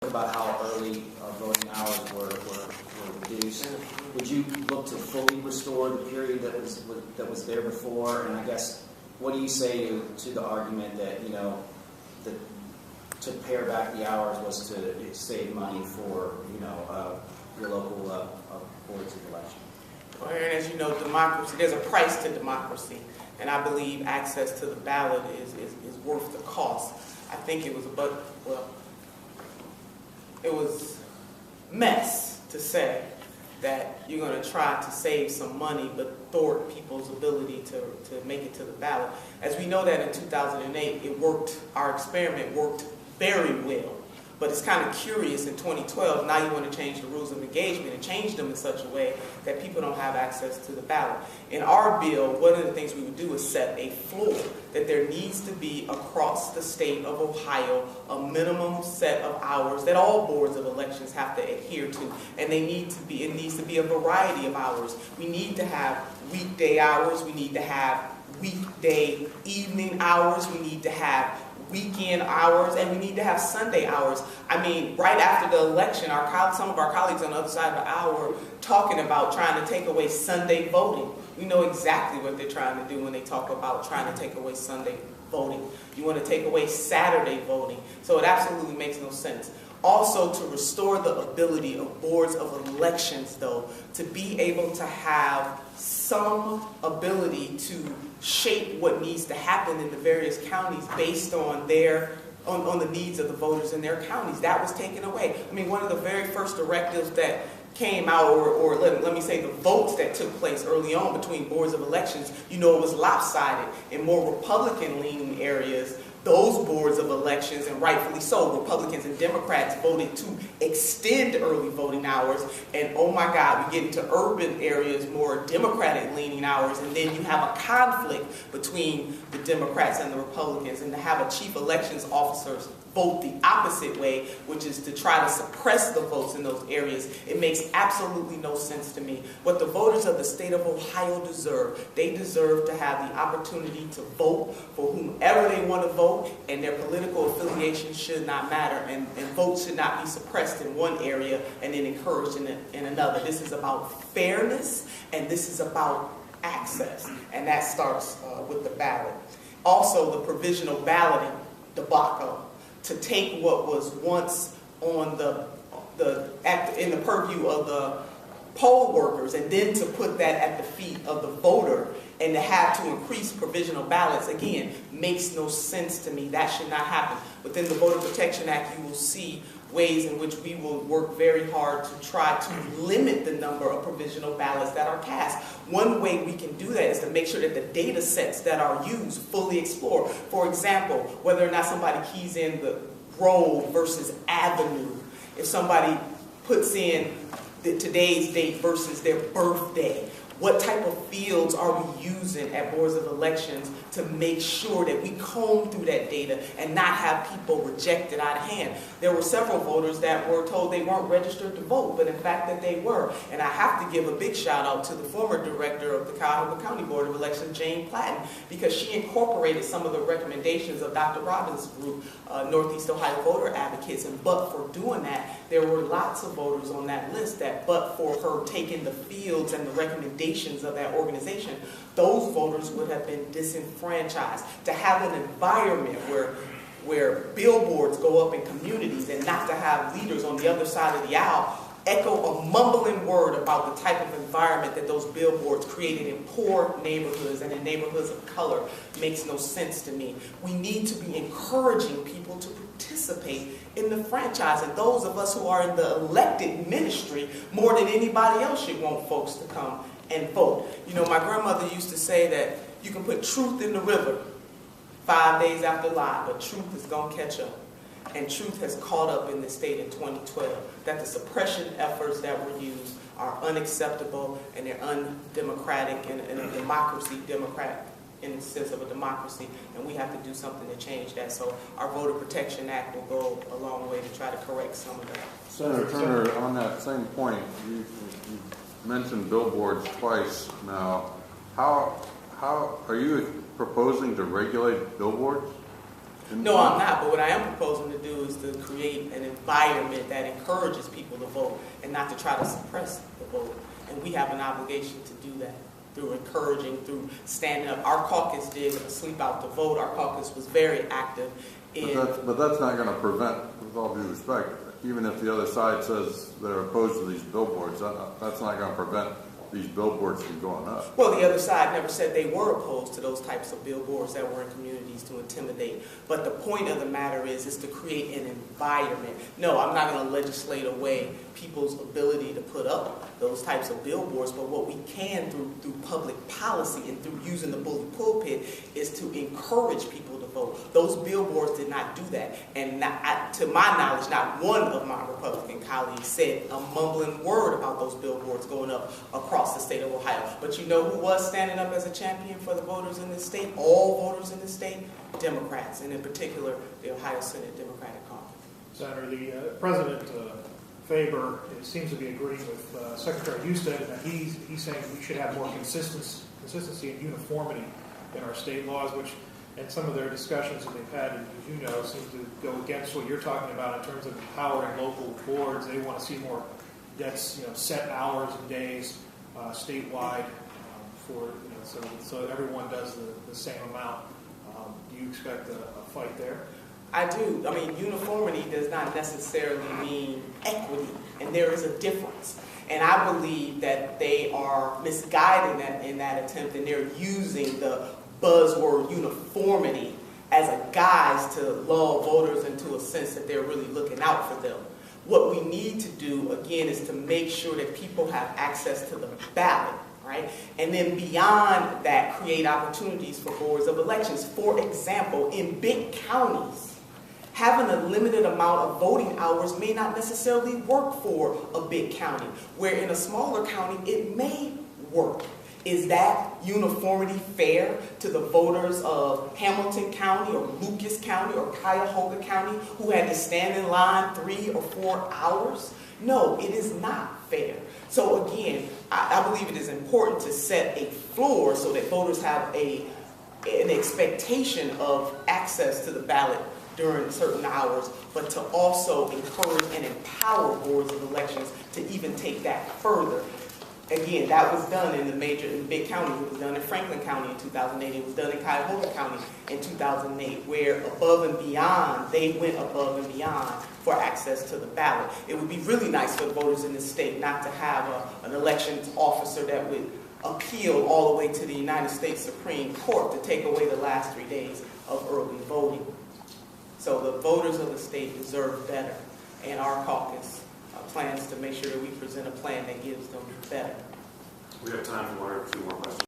about how early voting hours were reduced. Would you look to fully restore the period that was there before? And I guess, what do you say to the argument that to pare back the hours was to save money for your local boards of election? Well, Aaron, as you know, democracy, there's a price to democracy, and I believe access to the ballot is worth the cost. I think it was mess to say that you're going to try to save some money but thwart people's ability to make it to the ballot. As we know that in 2008, it worked, our experiment worked very well. But it's kind of curious in 2012, now you want to change the rules of engagement and change them in such a way that people don't have access to the ballot. In our bill, one of the things we would do is set a floor that there needs to be across the state of Ohio a minimum set of hours that all boards of elections have to adhere to. And it needs to be a variety of hours. We need to have weekday hours, we need to have weekday evening hours, we need to have weekend hours, and we need to have Sunday hours. I mean, right after the election, some of our colleagues on the other side of the aisle were talking about trying to take away Sunday voting. We know exactly what they're trying to do when they talk about trying to take away Sunday voting. You want to take away Saturday voting. So it absolutely makes no sense. Also, to restore the ability of boards of elections, though, to be able to have some ability to shape what needs to happen in the various counties based on on the needs of the voters in their counties. That was taken away. I mean, one of the very first directives that came out, or let me say the votes that took place early on between boards of elections, it was lopsided. In more Republican-leaning areas, those boards of elections, and rightfully so, Republicans and Democrats voted to extend early voting hours, and oh my God, we get into urban areas, more Democratic-leaning hours, and then you have a conflict between the Democrats and the Republicans, and to have a chief elections officer vote the opposite way, which is to try to suppress the votes in those areas, it makes absolutely no sense to me. What the voters of the state of Ohio deserve, they deserve to have the opportunity to vote for whomever they want to vote, and their political affiliation should not matter, and votes should not be suppressed in one area and then encouraged in another. This is about fairness, and this is about access, and that starts with the ballot. Also, the provisional balloting debacle, to take what was once on in the purview of the poll workers and then to put that at the feet of the voter, and to have to increase provisional ballots, again, makes no sense to me. That should not happen. Within the Voter Protection Act, you will see ways in which we will work very hard to try to limit the number of provisional ballots that are cast. One way we can do that is to make sure that the data sets that are used fully explore. For example, whether or not somebody keys in the Grove versus Avenue, if somebody puts in today's date versus their birthday, what type of fields are we using at boards of elections to make sure that we comb through that data and not have people rejected out of hand? There were several voters that were told they weren't registered to vote, but in fact that they were. And I have to give a big shout out to the former director of the Cuyahoga County Board of Elections, Jane Platten, because she incorporated some of the recommendations of Dr. Robbins' group, Northeast Ohio Voter Advocates, and but for doing that, there were lots of voters on that list that, but for her taking the fields and the recommendations of that organization, those voters would have been disenfranchised. To have an environment where billboards go up in communities and not to have leaders on the other side of the aisle echo a mumbling word about the type of environment that those billboards created in poor neighborhoods and in neighborhoods of color makes no sense to me. We need to be encouraging people to participate in the franchise, and those of us who are in the elected ministry more than anybody else should want folks to come and vote. My grandmother used to say that you can put truth in the river 5 days after lie, but truth is going to catch up. And truth has caught up in the state in 2012, that the suppression efforts that were used are unacceptable and they're undemocratic and a democracy, democratic in the sense of a democracy, and we have to do something to change that. So our Voter Protection Act will go a long way to try to correct some of that. Senator Turner, on that same point, you mentioned billboards twice now. How are you proposing to regulate billboards? No, I'm not, but what I am proposing to do is to create an environment that encourages people to vote and not to try to suppress the vote. And we have an obligation to do that through encouraging, through standing up. Our caucus did a sleep out to vote. Our caucus was very active in... But that's not going to prevent, with all due respect, even if the other side says they're opposed to these billboards, that's not going to prevent these billboards from going up. Well, the other side never said they were opposed to those types of billboards that were in communities to intimidate. But the point of the matter is to create an environment. No, I'm not going to legislate away people's ability to put up those types of billboards, but what we can through public policy and through using the bully pulpit is to encourage people to vote. Those billboards did not do that. And to my knowledge, not one of my Republican colleagues said a mumbling word about those billboards going up across the state of Ohio. But you know who was standing up as a champion for the voters in this state, all voters in this state? Democrats, and in particular, the Ohio Senate Democratic Caucus. Senator, the President Faber seems to be agreeing with Secretary Houston, and he's saying we should have more consistency and uniformity in our state laws, which, and some of their discussions that they've had, as you know, seem to go against what you're talking about in terms of empowering local boards. They want to see more set hours and days statewide for so everyone does the same amount. Do you expect a fight there? I do. I mean, uniformity does not necessarily mean equity, and there is a difference. And I believe that they are misguiding in that attempt, and they're using the buzzword uniformity as a guise to lull voters into a sense that they're really looking out for them. What we need to do, again, is to make sure that people have access to the ballot, right? And then beyond that, create opportunities for boards of elections. For example, in big counties, having a limited amount of voting hours may not necessarily work for a big county, where in a smaller county, it may work. Is that uniformity fair to the voters of Hamilton County or Lucas County or Cuyahoga County who had to stand in line 3 or 4 hours? No, it is not fair. So again, I believe it is important to set a floor so that voters have an expectation of access to the ballot during certain hours, but to also encourage and empower boards of elections to even take that further. Again, that was done in big counties. It was done in Franklin County in 2008. It was done in Cuyahoga County in 2008, where they went above and beyond for access to the ballot. It would be really nice for the voters in this state not to have an elections officer that would appeal all the way to the United States Supreme Court to take away the last 3 days of early voting. So the voters of the state deserve better, and our caucus plans to make sure that we present a plan that gives them better. We have time for 1 or 2 more questions.